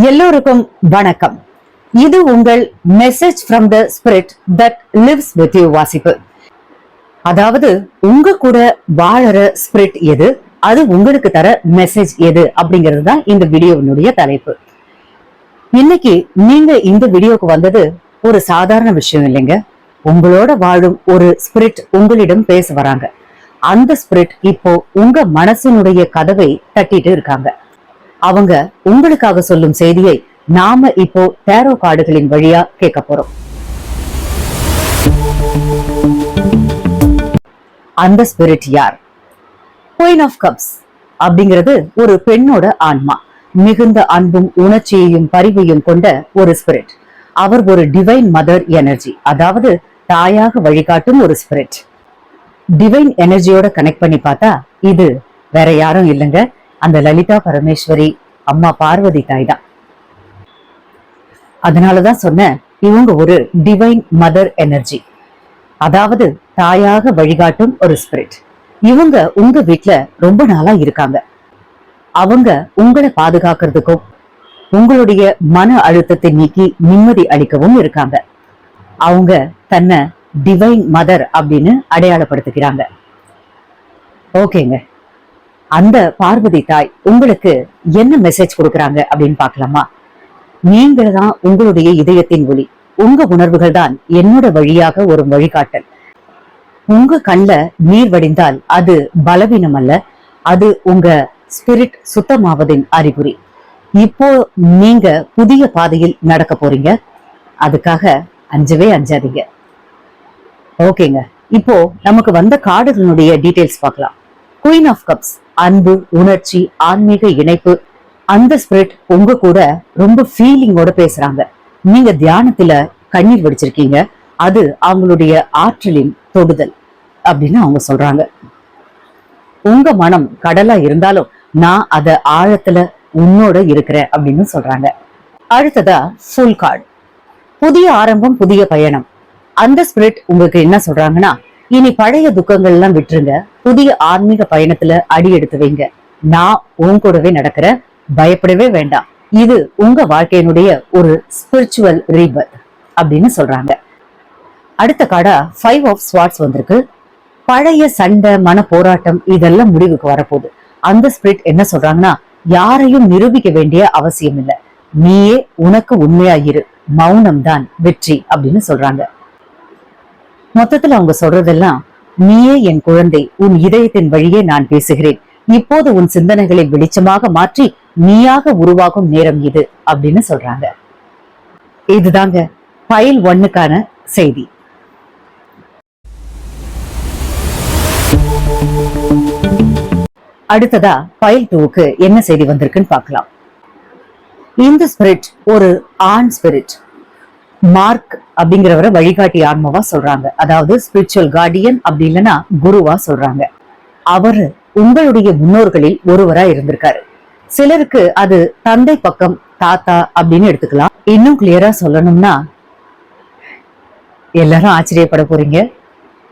எல்லோருக்கும் வணக்கம். இது உங்கள் message from the spirit that lives with you வாசிப்பு. அதாவது உங்க கூட வாழற ஸ்பிரிட் எது, அது உங்களுக்கு தர மெசேஜ் எது அப்படிங்கிறது தான் இந்த வீடியோவினுடைய தலைப்பு. இன்னைக்கு நீங்க இந்த வீடியோக்கு வந்தது ஒரு சாதாரண விஷயம் இல்லைங்க. உங்களோட வாழும் ஒரு ஸ்பிரிட் உங்களிடம் பேச வராங்க. அந்த ஸ்பிரிட் இப்போ உங்க மனசினுடைய கதவை தட்டிட்டு இருக்காங்க. அவங்க உங்களுக்காக சொல்லும் செய்தியை நாம இப்போ டேரோ கார்டுகளின் வழியா கேட்க போறோம். அந்த ஸ்பிரிட் யார்? குயின் ஆஃப் கப்ஸ் அப்படிங்கிறது ஒரு பெண்ணோட ஆன்மா. மிகுந்த அன்பும் உணர்ச்சியையும் பரிவையும் கொண்ட ஒரு ஸ்பிரிட். அவர் ஒரு டிவைன் மதர் எனர்ஜி, அதாவது தாயாக வழிகாட்டும் ஒரு ஸ்பிரிட். டிவைன் எனர்ஜியோட கனெக்ட் பண்ணி பார்த்தா இது வேற யாரும் இல்லைங்க, அந்த லலிதா பரமேஸ்வரி அம்மா பார்வதி தாய் தான். அதனாலதான் சொன்ன இவங்க ஒரு டிவைன் மதர் எனர்ஜி, அதாவது தாயாக வழிகாட்டும் ஒரு ஸ்பிரிட். இவங்க உங்க வீட்டுல ரொம்ப நாளா இருக்காங்க. அவங்க உங்களை பாதுகாக்கிறதுக்கும் உங்களுடைய மன அழுத்தத்தை நீக்கி நிம்மதி அளிக்கவும் இருக்காங்க. அவங்க தன்னை டிவைன் மதர் அப்படின்னு அடையாளப்படுத்துகிறாங்க. ஓகேங்க, அந்த பார்வதி தாய் உங்களுக்கு என்ன மெசேஜ் கொடுக்கறாங்க அப்படின்னு பாக்கலாமா? நீங்க தான் உங்களுடைய இதயத்தின் ஒளி. உங்க உணர்வுகள் தான் என்னோட வழியாக ஒரு வழிகாட்டல். உங்க கண்ல நீர் வடிந்தால் அது பலவீனம் அல்ல, அது உங்க ஸ்பிரிட் சுத்தமாவதின் அறிகுறி. இப்போ நீங்க புதிய பாதையில் நடக்க போறீங்க. அதுக்காக அஞ்சவே அஞ்சாதீங்க. ஓகேங்க, இப்போ நமக்கு வந்த கார்டுகளுடைய டீடைல்ஸ் பார்க்கலாம். குயின் ஆஃப் கப்ஸ், அன்பு, உணர்ச்சி, ஆன்மீக இணைப்பு. அந்த ஸ்பிரிட் உங்க கூட ரொம்ப ஃபீலிங்கோட பேசுறாங்க. நீங்க தியானத்துல கண்ணீர் வடிச்சிருக்கீங்க, அது அவங்களுடைய ஆற்றலின் தொடுதல் அப்படின்னு அவங்க சொல்றாங்க. உங்க மனம் கடலா இருந்தாலும் நான் அத ஆழத்துல உன்னோட இருக்கிறேன் அப்படின்னு சொல்றாங்க. அடுத்ததா ஃபுல் கார்டு, புதிய ஆரம்பம், புதிய பயணம். அந்த ஸ்பிரிட் உங்களுக்கு என்ன சொல்றாங்கன்னா, இனி பழைய துக்கங்கள் எல்லாம் விட்டுருங்க, புதிய ஆன்மீக பயணத்துல அடி எடுத்து வைங்க. நான் உன் கூடவே நடக்கிறேன், பயப்படவே வேண்டாம். இது உங்க வாழ்க்கையினுடைய ஒரு ஸ்பிரிச்சுவல் ரீபர்த் அப்படின்னு சொல்றாங்க. அடுத்த கார்டா 5 ஆஃப் ஸ்வார்ட்ஸ் வந்திருக்கு. பழைய சண்டை, மன போராட்டம் இதெல்லாம் முடிவுக்கு வரப்போகுது. அந்த ஸ்பிரிட் என்ன சொல்றாங்கன்னா, யாரையும் நிரூபிக்க வேண்டிய அவசியம் இல்லை, நீயே உனக்கு உண்மையாயிரு, மௌனம் தான் வெற்றி அப்படின்னு சொல்றாங்க. மொத்தத்துல அவங்க சொல்றதெல்லாம், நீயே என் குழந்தை, உன் இதயத்தின் வழியே நான் பேசுகிறேன். இப்போது உன் சிந்தனைகளை வெளிச்சமாக மாற்றி நீயாக உருவாகும் நேரம் இது அப்படின்னு சொல்றாங்க. இதுதாங்க பைல் 1க்கான செய்தி. அடுத்ததா பைல் 2க்கு என்ன செய்தி வந்திருக்குன்னு பார்க்கலாம். இந்த ஸ்பிரிட் ஒரு ஆண் ஸ்பிரிட். மார்க் அப்படிங்கிறவரை வழிகாட்டி ஆன்மாவா சொல்றாங்க, அதாவது ஸ்பிரிச்சுவல் கார்டியன் அப்படி இல்லைன்னா குருவா சொல்றாங்க. அவரு உங்களுடைய முன்னோர்களில் ஒருவரா இருந்திருக்காரு. சிலருக்கு அது தந்தை பக்கம் தாத்தா அப்படின்னு எடுத்துக்கலாம். இன்னும் கிளியரா சொல்லணும்னா, எல்லாரும் ஆச்சரியப்பட போறீங்க,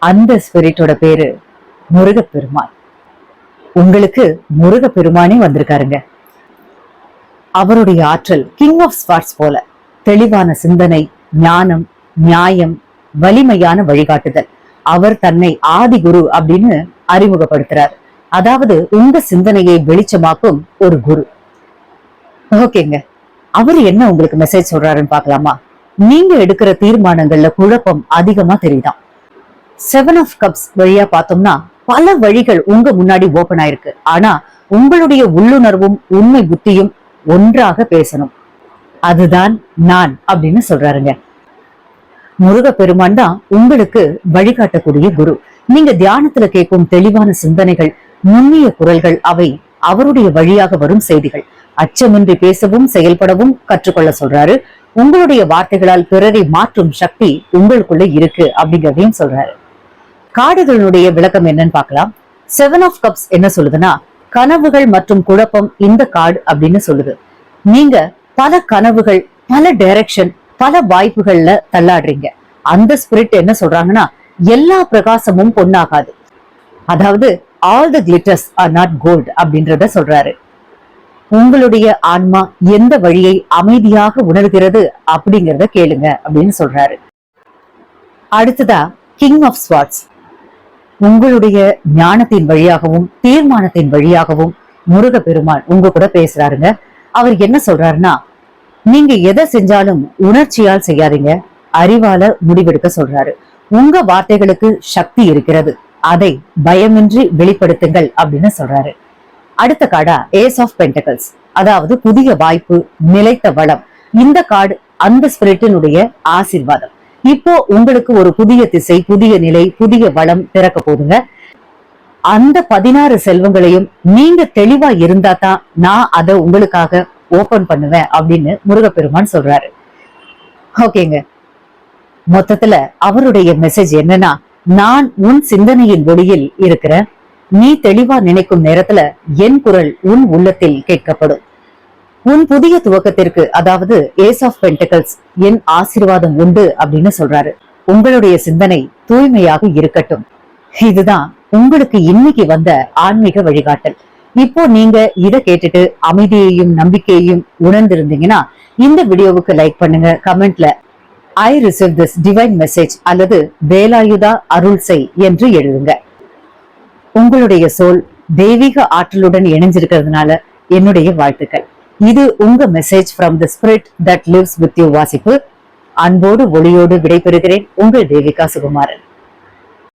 அந்த ஸ்பிரிட்டோட பேரு முருகப்பெருமான். உங்களுக்கு முருகப்பெருமானே வந்திருக்காருங்க. அவருடைய ஆற்றல் கிங் ஆஃப் ஸ்வார்ட்ஸ் போல தெளிவான சிந்தனை, ஞானம், நியாயம், வலிமையான வழிகாட்டுதல். அவர் தன்னை ஆதி குரு அப்படின்னு அறிமுகப்படுத்துறார். அதாவது உங்க சிந்தனையை வெளிச்சமாக்கும் ஒரு குரு. ஓகேங்க, அவரு என்ன உங்களுக்கு மெசேஜ் சொல்றாருன்னு பாக்கலாமா? நீங்க எடுக்கிற தீர்மானங்கள்ல குழப்பம் அதிகமா தெரியுதாம். 7 ஆஃப் கப்ஸ் வழியா பார்த்தோம்னா பல வழிகள் உங்க முன்னாடி ஓபன் ஆயிருக்கு. ஆனா உங்களுடைய உள்ளுணர்வும் உண்மை புத்தியும் ஒன்றாக பேசணும். அதுதான் நான் அப்படின்னு சொல்றாருங்க. முருகப்பெருமான் தான் உங்களுக்கு வழிகாட்டக்கூடிய குரு. நீங்க தியானத்துல கேட்கும் தெளிவான சிந்தனைகள், நுண்ணிய குரல்கள், அவை அவருடைய வழியாக வரும் செய்திகள். அச்சமின்றி பேசவும் செயல்படவும் கற்றுக்கொள்ள சொல்றாரு. உங்களுடைய வார்த்தைகளால் பிறரை மாற்றும் சக்தி உங்களுக்குள்ள இருக்கு அப்படிங்கிறதையும் சொல்றாரு. கார்டுகளுடைய விளக்கம் என்னன்னு பார்க்கலாம். 7 ஆஃப் கப்ஸ் என்ன சொல்லுதுன்னா, கனவுகள் மற்றும் குழப்பம் இந்த கார்டு அப்படின்னு சொல்லுது. நீங்க பல கனவுகள், பல டைரக்ஷன், பல வாய்ப்புகள்ல தள்ளாடுறீங்க. அந்த ஸ்பிரிட் என்ன சொல்றாங்கன்னா, எல்லா பிரகாசமும் பொன்னாகாது, அதாவது all the glitters are not gold அப்படின்றத சொல்றாரு. உங்களுடைய ஆன்மா எந்த வழியை அமைதியாக உணர்கிறது அப்படிங்கறத கேளுங்க அப்படின்னு சொல்றாரு. அடுத்ததா கிங் ஆஃப் ஸ்வார்ட்ஸ். உங்களுடைய ஞானத்தின் வழியாகவும் தீர்மானத்தின் வழியாகவும் முருகப்பெருமான் உங்க கூட பேசுறாருங்க. அவர் என்ன சொல்றாருன்னா, நீங்க எதை செஞ்சாலும் உணர்ச்சியால் செய்யாதீங்க, அறிவால முடிவெடுக்க சொல்றாரு. உங்க வார்த்தைகளுக்கு சக்தி இருக்கிறது, அதை பயமின்றி வெளிப்படுத்துங்கள் அப்படின்னு சொல்றாரு. அடுத்த கார்டா ஏஸ் ஆஃப் பென்டகல்ஸ், அதாவது புதிய வாய்ப்பு, நிலைத்த வளம். இந்த கார்டு அந்த ஸ்பிரிட்டினுடைய ஆசீர்வாதம். இப்போ உங்களுக்கு ஒரு புதிய திசை, புதிய நிலை, புதிய வளம் திறக்க போதுங்க. அந்த 16 செல்வங்களையும் நீங்க தெளிவா இருந்தா தான் நான் அதை உங்களுக்காக ஓபன் பண்ணுவேன் அப்படின்னு முருகப்பெருமான் சொல்றாரு. ஓகேங்க, மொத்தத்துல அவருடைய மெசேஜ் என்னன்னா, நான் உன் சிந்தனையின் ஒளியில் இருக்கிறேன், நீ தெளிவா நினைக்கும் நேரத்துல என் குரல் உன் உள்ளத்தில் கேட்கப்படும். உன் புதிய துவக்கத்திற்கு, அதாவது ஏஸ் ஆஃப் பென்டகல்ஸ், என் ஆசீர்வாதம் உண்டு அப்படின்னு சொல்றாரு. உங்களுடைய சிந்தனை தூய்மையாக இருக்கட்டும். இதுதான் உங்களுக்கு இன்னைக்கு வந்த ஆன்மீக வழிகாட்டல். இப்போ நீங்க இதை கேட்டுட்டு அமைதியையும் நம்பிக்கையையும் உணர்ந்திருந்தீங்கன்னா இந்த வீடியோவுக்கு லைக் பண்ணுங்க, கமெண்ட்ல I receive this divine message அல்லது வேலாயுதா அருள் செய் என்று எழுதுங்க. உங்களுடைய சோல் தெய்வீக ஆற்றலுடன் இணைஞ்சிருக்கிறதுனால என்னுடைய வாழ்த்துக்கள். இது உங்க message from the spirit that lives with you வாசிப்பு. அன்போடு ஒளியோடு விடைபெறுகிறேன், உங்கள் தேவிகா சுகுமாரன்.